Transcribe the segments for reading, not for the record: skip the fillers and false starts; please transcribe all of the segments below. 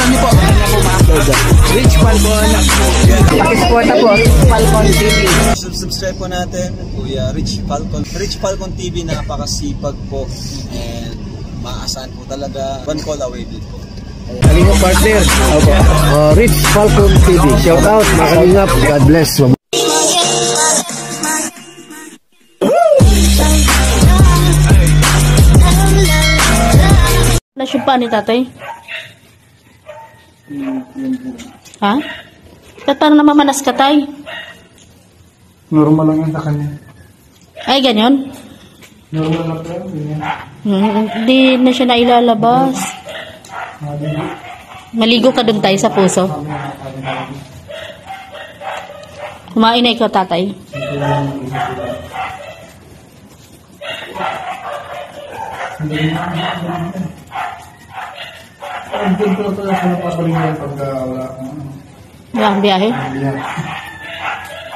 niyo po. Rich Falcon. Pakisuporta po. Rich Falcon TV. Subscribe po natin, Kuya Rich Falcon. Rich Falcon TV, napakasipag po. And maasahan po talaga. One call away din po. Kalingap partner. Rich Falcon TV. Shout out mga kalingap. God bless. Nashoot pa ni tatay? Ha? Ba't parang namamanas ka, tay? Normal lang yan sa kanya. Ay, ganyan? Normal lang po yan. Hindi na siya nailalabas. Maligo ka dun, tay, sa puso. Kumain na ikaw, tatay. Ang ganda na pala sa napapalingan pagka wala akong Wala kang biyahe?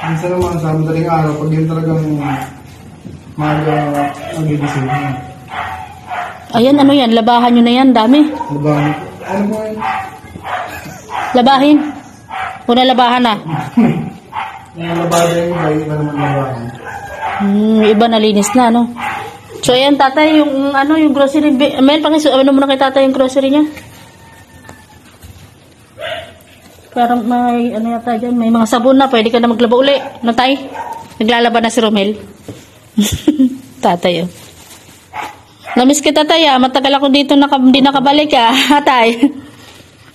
minsan naman sa madaling araw, pag yun talagang magigising. Ayan, ano yan? Labahan nyo na yan, dami. Labahan. Ano ba yun? Labahin. Una labahan na. Yung labada yung iba naman labahan. Iba nalinis na, no? So, ayan, tatay, yung, ano, yung grocery, Mel, ano muna kay tatay yung grocery niya? Parang may, ano yata dyan, may mga sabon na, pwede ka na maglaba uli. No, tay? Naglalaba na si Romel. Tatay, oh. Namiss kita, tay, ah. Matagal ako dito, hindi nakabalik, ah. Tay.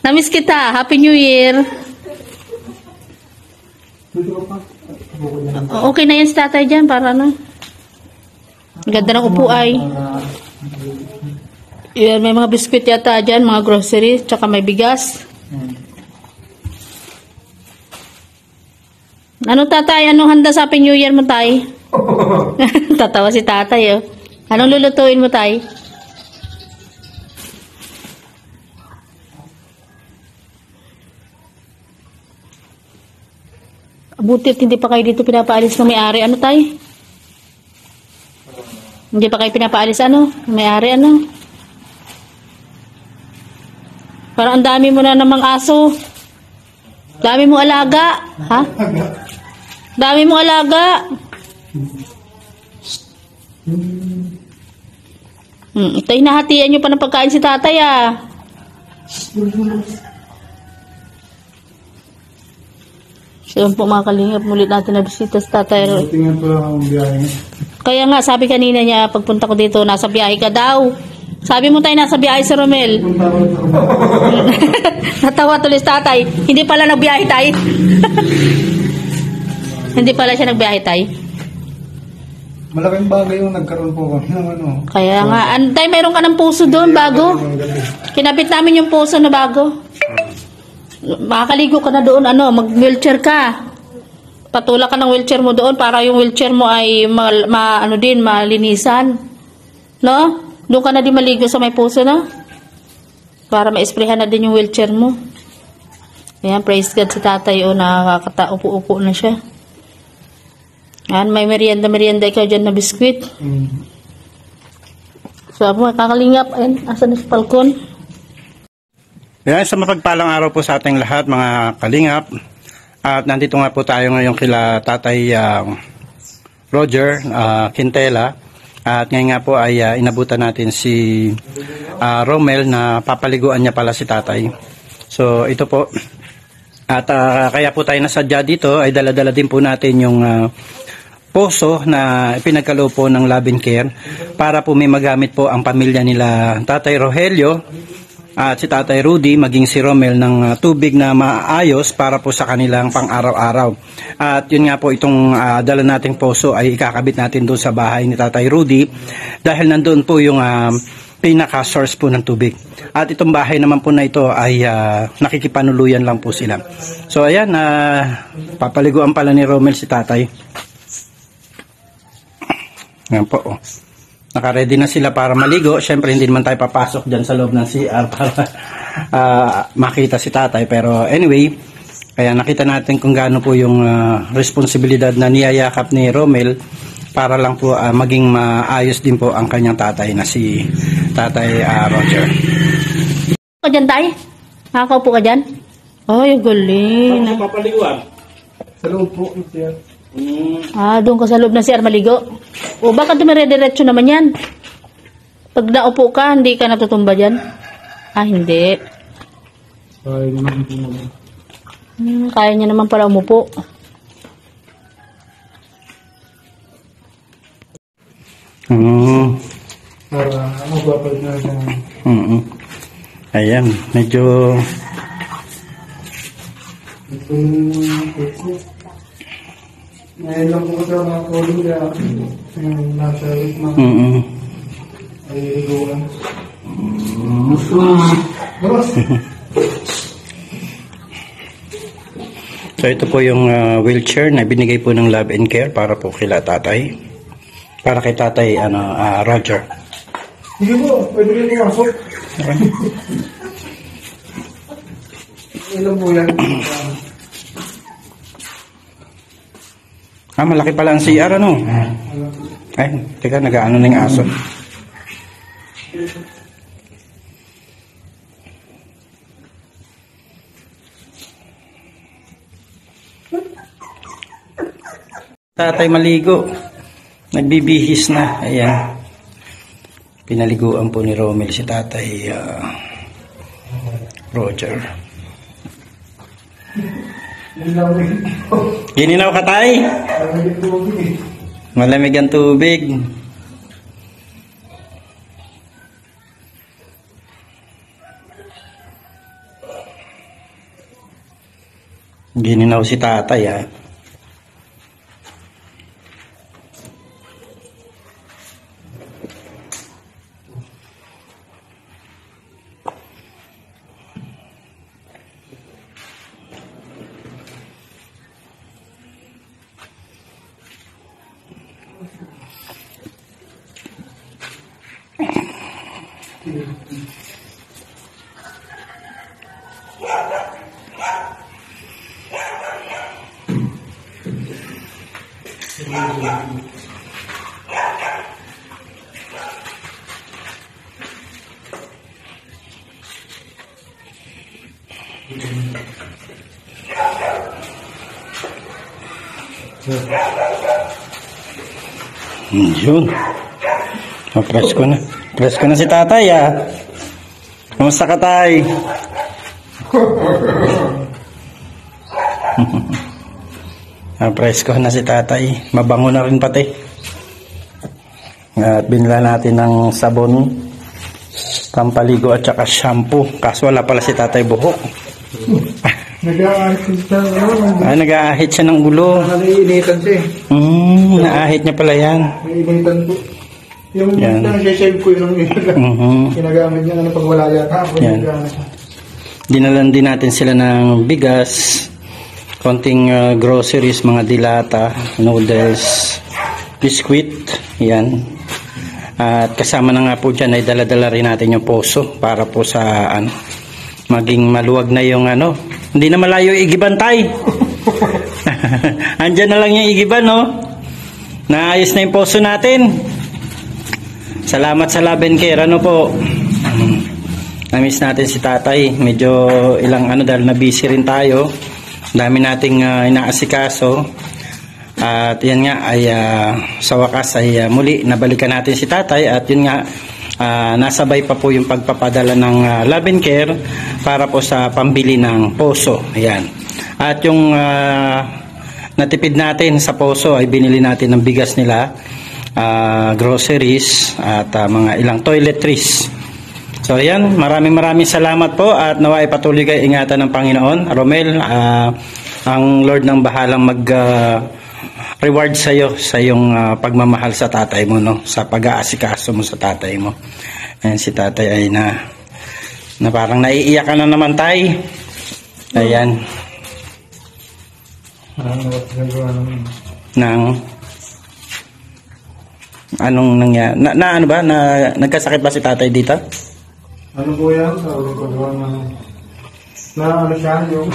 Namiss kita. Happy New Year. Okay na yan si tatay dyan, para ano. Ang ganda ng upo ay. Yan, may mga biskuit yata dyan, mga grocery, tsaka may bigas. Ano tatay? Anong handa sa Happy New Year mo, tay? Tatawa si tatay, oh. Anong lulutuin mo, tay? Butit, hindi pa kayo dito pinapaalis ng may-ari. Ano, tay? Hindi pa kayo pinapaalis, ano? May-ari, ano? Parang ang dami mo na namang aso. Dami mo alaga. Ha? Dami mo alaga. Ito, hinahatian nyo pa ng pagkain si tatay, ah. So, yun po mga kalingap, mulit natin na bisita sa tatay. Tingnan ko lang ang biyahe. Kaya nga, sabi kanina niya, pagpunta ko dito, nasa biyahe ka daw. Sabi mo tayo, nasa biyahe si Romel. Natawa tuloy sa tatay. Hindi pala nagbiyahe tayo. Hindi pala siya nagbiyahe tayo. Malaking bagay yung nagkaroon po kami ng ano. Kaya nga, antay, mayroon ka ng puso doon, bago. Kinapit namin yung puso na bago. Makakaligo ka na doon, ano, mag-wheelchair ka. Patulak ka ng wheelchair mo doon para yung wheelchair mo ay malinisan. No? Doon ka na din maligo sa may puso, no? Para ma-sprayhan na din yung wheelchair mo. Ayan, praise God si tatay, o nakakata-upo-upo na siya. Ayan, may merienda ikaw dyan na biskwit. So, ako, kakalingap. Ayan, asan na si Falcon? Yan, sa mapagpalang araw po sa ating lahat, mga kalingap. At nandito nga po tayo ngayon kila Tatay Roger Quintela. At ngayon nga po ay inabutan natin si Romel na papaliguan niya pala si tatay. So, ito po. At kaya po tayo nasadya dito ay dala-dala din po natin yung poso na pinagkaloob po ng Love and Care para po may magamit po ang pamilya nila Tatay Rogelio at si Tatay Rudy, maging si Romel ng tubig na maayos para po sa kanilang pang-araw-araw. At yun nga po, itong dala nating poso ay ikakabit natin doon sa bahay ni Tatay Rudy dahil nandoon po yung pinaka-source po ng tubig. At itong bahay naman po na ito ay nakikipanuluyan lang po sila. So ayan, papaliguan pala ni Romel si tatay. Ayan po, oh. Naka-ready na sila para maligo. Siyempre hindi naman tayo papasok dyan sa loob ng CR para makita si tatay. Pero anyway, kaya nakita natin kung gaano po yung responsibilidad na niyayakap ni Romel para lang po maging maayos din po ang kanyang tatay na si Tatay Roger. Dyan tayo? Nakakaupo ka dyan? Ay, galing. Papaliguan. Sa loob po, sir. Doon ka sa loob ng CR maligo. O, baka dumire-diretso naman yan. Pag naupo ka, hindi ka natutumba dyan? Hindi. Ay, naman po naman. Kaya niya naman para umupo. Para magpapalit na siya. Ayan, medyo ngayon lang po sa mga kolong kaya nasa ritma ay iguan. So ito po yung wheelchair na binigay po ng Love and Care para po kila tatay. Para kay tatay Roger. Sige po, pwede rin pumasok. Ilan po yan? Malaki pala ang CR ano? Ay, teka, nag-ano ng aso. Tatay maligo. Nagbibihis na. Ayan. Pinaliguan po ni Romel si tatay Roger. Gininaw ka tay? Malamig ang tubig. Gininaw si tatay ha. Yun. Presko na. Presko na si tatay ah. Kamusta ka tay? Presko na si tatay. Mabango na rin pati. At binila natin ng sabon, pampaligo at saka shampoo. Kaso wala pala si tatay buhok. Nag-aahit siya. Nag-aahit siya ng ulo. Naiinitan siya eh. Naahit niya pala yan. Naiinitan po. Yung Yan. shave ko yung ginagamit niya pag wala yata. Yan. Dinalan din natin sila ng bigas, konting groceries, mga dilata, noodles, biscuit. Yan. At kasama na nga po dyan ay dala-dala rin natin yung poso para po sa maging maluwag na yung hindi na malayo yung igiban tay. Andyan na lang yung igiban no. Naayos na yung poso natin. Salamat sa Love and Care po. Na-miss natin si tatay. Medyo ilang dahil na busy rin tayo. Dami nating inaasikaso. At yan nga ay sa wakas ay muli nabalikan natin si tatay. At yun nga nasabay pa po yung pagpapadala ng Love and Care para po sa pambili ng poso. Ayan. At yung natipid natin sa poso ay binili natin ng bigas nila, groceries at mga ilang toiletries. So ayan, maraming salamat po at nawa ay patuloy kayo ingatan ng Panginoon. Romel, ang Lord nang bahalang mag reward sa iyo sa iyong pagmamahal sa tatay mo no, sa pag-aasikaso mo sa tatay mo. Ayan, si tatay ay na parang naiiyak ka na naman tay. Ayan. Anong nangyari? Nagkasakit ba si tatay dito? Ano po yan? Sa ulo ko doon na siya yung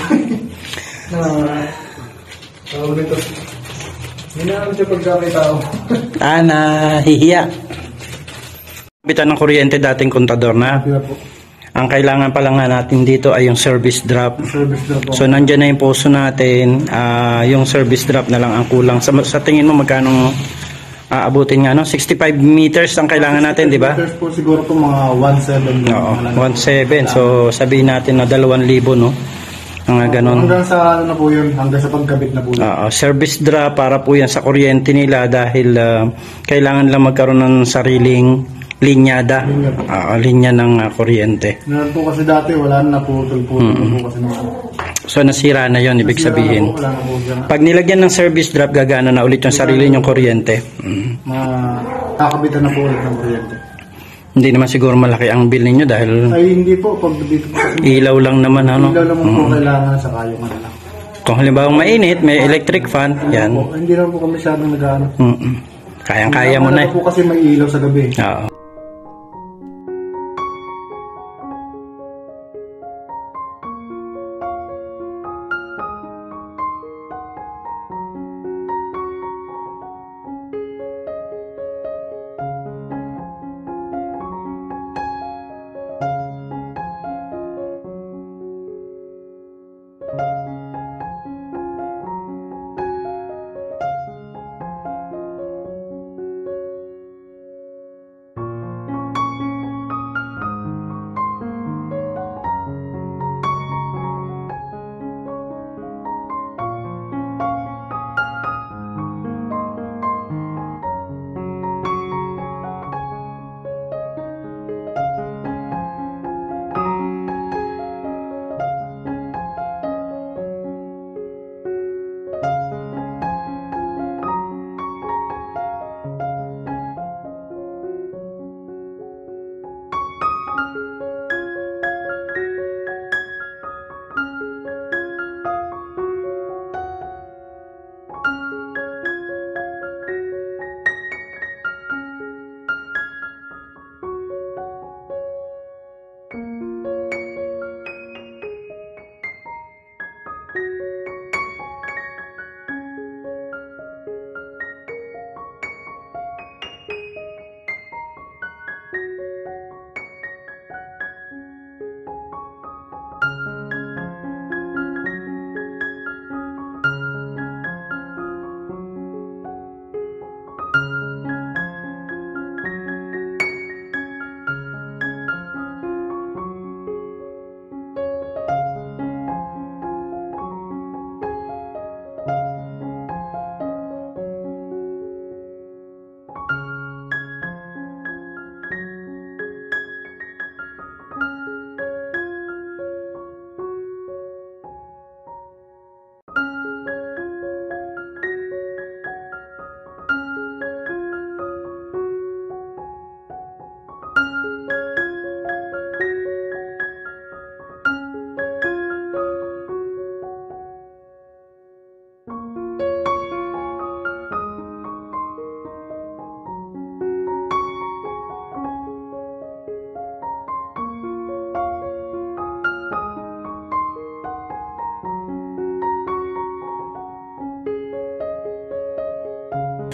sa ulo ito. Hindi na siya pagkakitao. Nahihiya. Bitan ng kuryente dating kontador na. Kaya po. Ang kailangan pa lang nga natin dito ay yung service drop. Service na po. So nandyan na yung puso natin, yung service drop na lang ang kulang. Sa tingin mo magkano aabutin nga, no? 65 meters ang kailangan natin, di ba? Meters po siguro po mga 1.7. Oo, 1.7. So sabihin natin na 2,000, no? Mga ganon. Hanggang sa ano na po yun, hanggang sa pagkabit na po yun. Service drop para po yan sa kuryente nila dahil kailangan lang magkaroon ng sariling linyada. Linya ng kuryente. Meron po kasi dati, wala na putol-putol po kasi naman. So nasira na yon, ibig sabihin. Wala na po dyan. Pag nilagyan ng service drop, gagana na ulit yung sarili nyong kuryente. Kakabitan na po ulit ng kuryente. Hindi naman siguro malaki ang bill ninyo dahil Ay hindi po, pag dito po kasi ilaw lang naman, ano? ilaw naman po kailangan sa kayo man lang. Kung halimbawa mainit, may electric fan, yan. Hindi naman po kami masyadong nag-ano. Kayang-kaya mo na eh. po kasi may ilaw sa gabi. Oo.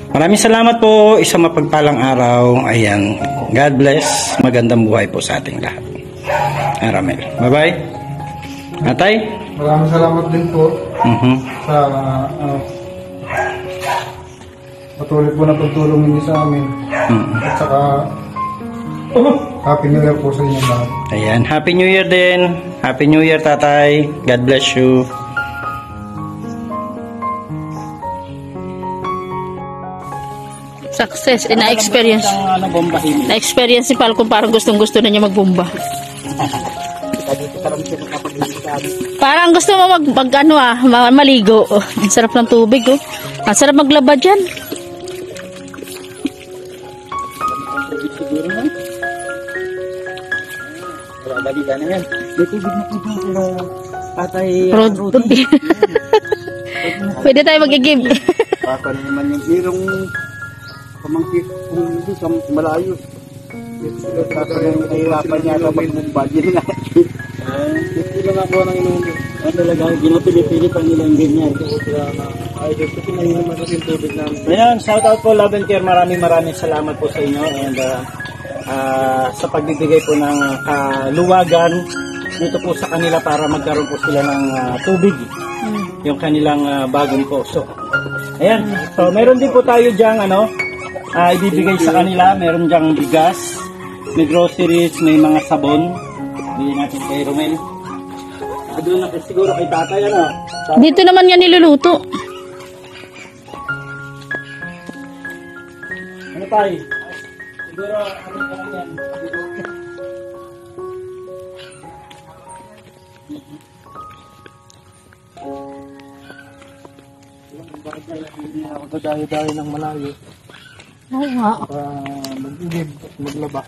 Maraming salamat po. Isang mapagpalang araw. Ayan. God bless. Magandang buhay po sa ating lahat. Aramel. Bye-bye. Atay? Maraming salamat din po sa patuloy po na pagtulong ninyo sa amin. At saka Happy New Year po sa inyo lahat. Ayan. Happy New Year din. Happy New Year, tatay. God bless you. Success, na-experience. Na-experience si Falcon, parang gustong-gusto na niya magbomba. Parang gusto mo maligo. Ang sarap ng tubig, oh. Ang sarap maglaba dyan. Balita na yan. May tubig na tubig na tatay Rudy. Pwede tayo mag-give. Baka na naman yung irong pamangkit kung hindi sa malayo. Baka na yung kahirapan niya na magbumba. Yun na. Hindi lang ako nang inuwi. Ano talaga, ginapili-pili pa nilang ganyan. Ay, kasi naman yung tubig namin. Ayan, shout out po, Love and Care. Maraming salamat po sa inyo. And sa pagbibigay po ng kaluwagan dito po sa kanila para magkaroon po sila ng tubig, yung kanilang bagong poso. Ayan, so meron din po tayo dyang ibibigay sa kanila. Meron dyang bigas, may groceries, may mga sabon. Bigyan natin kay Romel. Doon na siguro kay tatay, Dito naman yan niluluto. Ano tayo? Siguro, ano ka lang yan? Bakit hindi ako dadayo-dayo ng malayo Oo nga. para mag-ilib at maglaba.